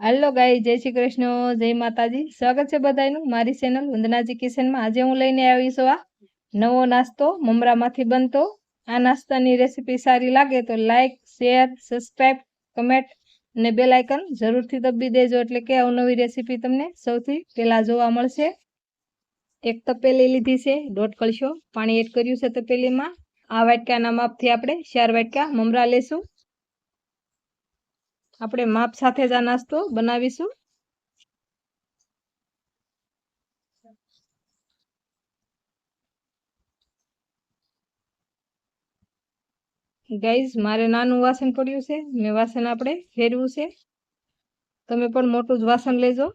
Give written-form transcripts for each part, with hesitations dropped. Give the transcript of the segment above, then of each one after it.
Hello guys, जय श्री कृष्ण, जय माताजी। स्वागत है बधाईનું મારી ચેનલ વંદનાજી કિચનમાં। આજે હું લઈને આવી છું આ નવો નાસ્તો મમરામાંથી બનતો। આ નાસ્તાની રેસીપી સારી લાગે તો લાઈક, શેર, સબસ્ક્રાઇબ, કમેન્ટ અને બેલ આઇકન જરૂરથી દબાવી દેજો, એટલે કે અવનવી રેસીપી તમને સૌથી પહેલા જોવા મળશે। એક તપેલી લીધી છે, 1.5 કળશો પાણી એડ કર્યું છે તપેલીમાં। આ વાટકાના માપથી આપણે 4 વાટકા મમરા લેશું। આપણે માપ સાથે જ આ નાસ્તો બનાવીશું। ગાઈઝ, મારે નાનું વાસણ પડ્યું છે, મેં વાસણ આપણે ફેરવું છે। તમે પણ મોટું જ વાસણ લેજો।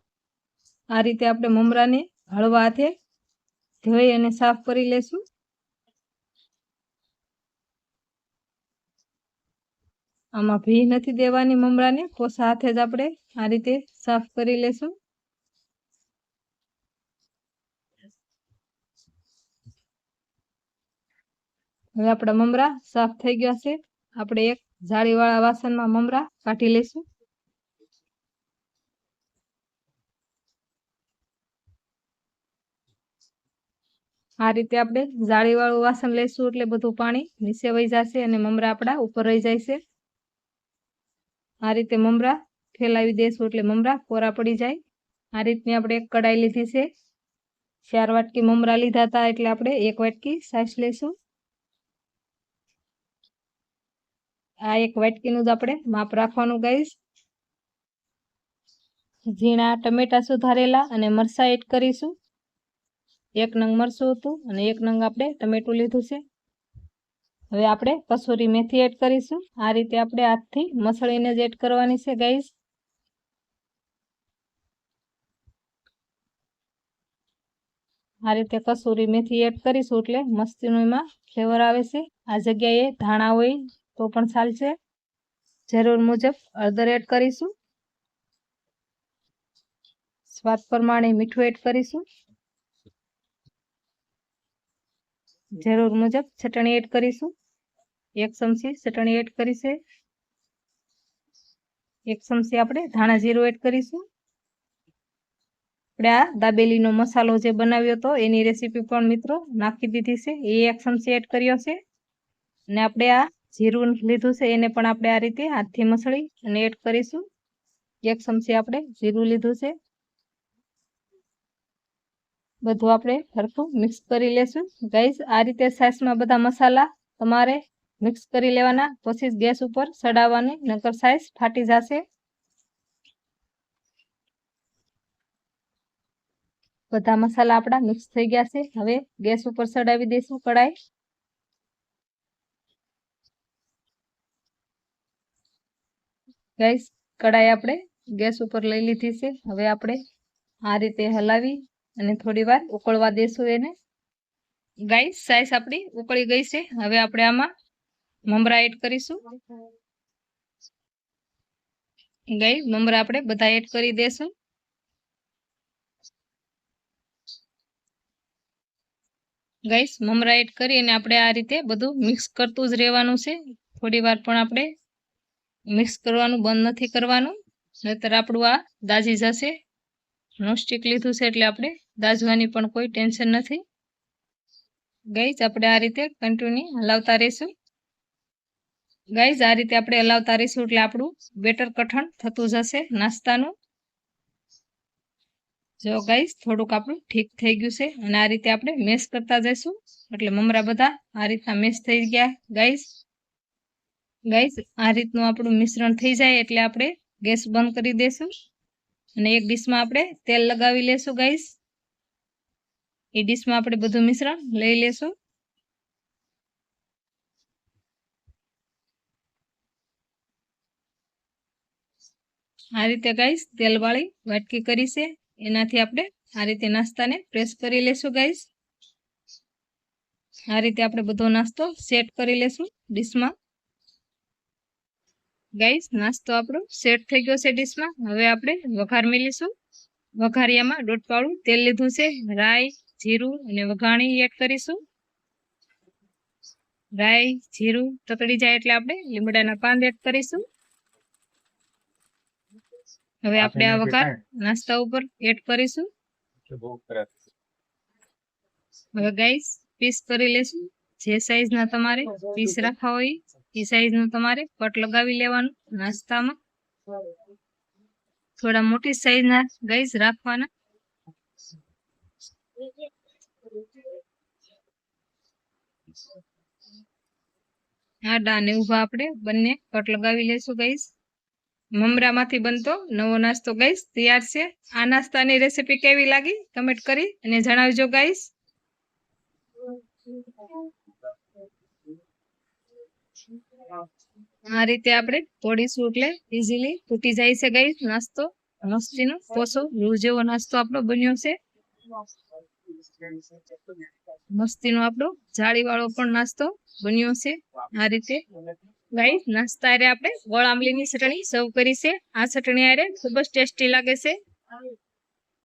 આ રીતે આપણે મમરાને હળવા હાથે ધોઈ અને સાફ કરી લેશું। આમાં ભી નથી દેવાની મમરાને, કોસા હાથે જ આપણે આ રીતે સાફ કરી લેશું। હવે આપણા મમરા સાફ થઈ ગયા છે। આપણે એક જાળીવાળા વાસણમાં મમરા કાઢી લઈશું। આ રીતે આપણે જાળીવાળું વાસણ લઈશું એટલે બધું પાણી નીચે વહી જશે અને મમરા આપણા ઉપર રહી જાય છે। આ રીતે મમરા ફેલાવી દેશું એટલે મમરા કોરા પડી જાય। આ રીતની આપણે એક કડાઈ લીધી છે। 4 વાટકી મમરા લીધા હતા એટલે આપણે 1 વાટકી છાશ લઈશું। આ 1 વાટકીનું જ આપણે માપ રાખવાનું ગાઈસ। ઝીણા ટમેટા સુધારેલા અને મરચાં એડ કરીશું। 1 નંગ મરચું હતું અને 1 નંગ આપણે ટમેટું લીધું છે। હવે આપણે કસૂરી મેથી એડ કરીશું। આ રીતે આપણે હાથથી મસળીને જ એડ કરવાની છે ગાઈસ। આ રીતે કસૂરી મેથી એડ કરીશું એટલે મસ્તીનું એમાં ફ્લેવર આવે છે। આ જગ્યાએ ધાણા હોય તો પણ ચાલશે। જરૂર મુજબ હળદર એડ કરીશું। સ્વાદ પ્રમાણે મીઠું એડ કરીશું। જરૂર મુજબ ચટણી એડ કરીશું। 1 ચમચી ચટણી એડ કરી છે। 1 ચમચી આપણે ધાણા જીરું એડ કરીશું। આપણે આ દાબેલીનો મસાલો જે બનાવ્યો હતો એની રેસીપી પણ મિત્રો નાખી દીધી છે, એ 1 ચમચી એડ કર્યો છે। અને આપણે આ જીરું લીધું છે એને પણ આપણે આ રીતે હાથથી મસળી અને એડ કરીશું। 1 ચમચી આપણે જીરું લીધું છે। બધું આપણે સરખું મિક્સ કરી લેશું ગાઈસ। આ રીતે સાઈઝમાં બધા મસાલા તમારે મિક્સ કરી લેવાના, પછી ગેસ ઉપર ચડાવવાની, નકર સાઈઝ ફાટી જશે। બધા મસાલા આપણા મિક્સ થઈ ગયા છે। હવે ગેસ ઉપર ચડાવી દઈશું કડાઈ। ગાઈસ, કડાઈ આપણે ગેસ ઉપર લઈ લીધી છે। હવે આપણે આ રીતે હલાવી અને થોડી વાર ઉકળવા દેશું એને। ગાઈસ, સાઈઝ આપણી ઉકળી ગઈ છે। હવે આપણે આમાં મમરા એડ કરીશું। ગાઈસ, મમરા આપણે બધા એડ કરી દેશું। ગાઈસ, મમરા એડ કરી અને આપણે આ રીતે બધું મિક્સ કરતું જ રહેવાનું છે। થોડી વાર પણ આપણે મિક્સ કરવાનું બંધ નથી કરવાનું, નહીતર આપણું આ દાજી જશે। નોનસ્ટિક લીધું છે એટલે આપણે દાજવાની પણ કોઈ ટેન્શન નથી। ગાઈસ, આપણે આ રીતે કન્ટિન્યુ હલાવતા રહીશું। ગાઈસ, આ રીતે આપણે હલાવતા રહીશું એટલે આપણું બેટર કઠણ થતું જશે નાસ્તાનું। જો ગાઈસ, થોડુંક આપણું ઠીક થઈ ગયું છે અને આ રીતે આપણે મેશ કરતા જઈશું એટલે મમરા બધા આ રીતના મેશ થઈ ગયા। ગાઈસ, આ રીતનું આપણું મિશ્રણ થઈ જાય એટલે આપણે ગેસ બંધ કરી દેશું અને એક ડીશમાં આપણે તેલ લગાવી લેશું। ગાઈસ, એ ડીશમાં આપણે બધું મિશ્રણ લઈ લેશું। આ રીતે ગાઈસ તેલવાળી વાટકી કરી છે, એનાથી આપણે આ રીતે નાસ્તાને પ્રેસ કરી લેશું। ગાઈસ, આ રીતે આપણે બધો નાસ્તો સેટ કરી લેશું ડીશમાં। ગાઈસ, નાસ્તો આપણો સેટ થઈ ગયો છે ડીશમાં। હવે આપણે વઘાર મેલીશું। વઘારિયામાં 1.5 પાવડું તેલ લીધું છે। રાઈ, જીરું અને વઘાણી એડ કરીશું। રાઈ, જીરું તતડી જાય એટલે આપણે લીમડાના પાન એડ કરીશું। હવે આપણે આ વઘાર નાસ્તા ઉપર એડ કરીશું. હવે ગાઈસ પીસ કરી લેશું. જે સાઈઝ ના તમારે પીસ રાખવા હોય એ સાઈઝ નું તમારે કટ લગાવી લેવાનું. નાસ્તામાં થોડા મોટી સાઈઝ ના ગાઈસ રાખવાના. આડા અને ઊભા આપણે બંને કટ લગાવી લેશું ગાઈસ. મમરામાંથી બનતો નવો નાસ્તો ગાઈસ તૈયાર છે. આ નાસ્તાની રેસીપી કેવી લાગી કમેન્ટ કરી અને જણાવજો ગાઈસ. આ રીતે આપણે તોડીશું એટલે ઈઝીલી તૂટી જાય છે ગાઈસ. નાસ્તો મસ્તીનો કોસો રૂ જેવો નાસ્તો આપણો બન્યો છે. મસ્તીનો આપણો જાળી વાળો પણ નાસ્તો બન્યો છે. આ રીતે ગાઈસ નાસ્તા હારે આપણે ગોળ આંબલીની ચટણી સર્વ કરી છે. આ ચટણી હારે ખૂબ જ ટેસ્ટી લાગે છે.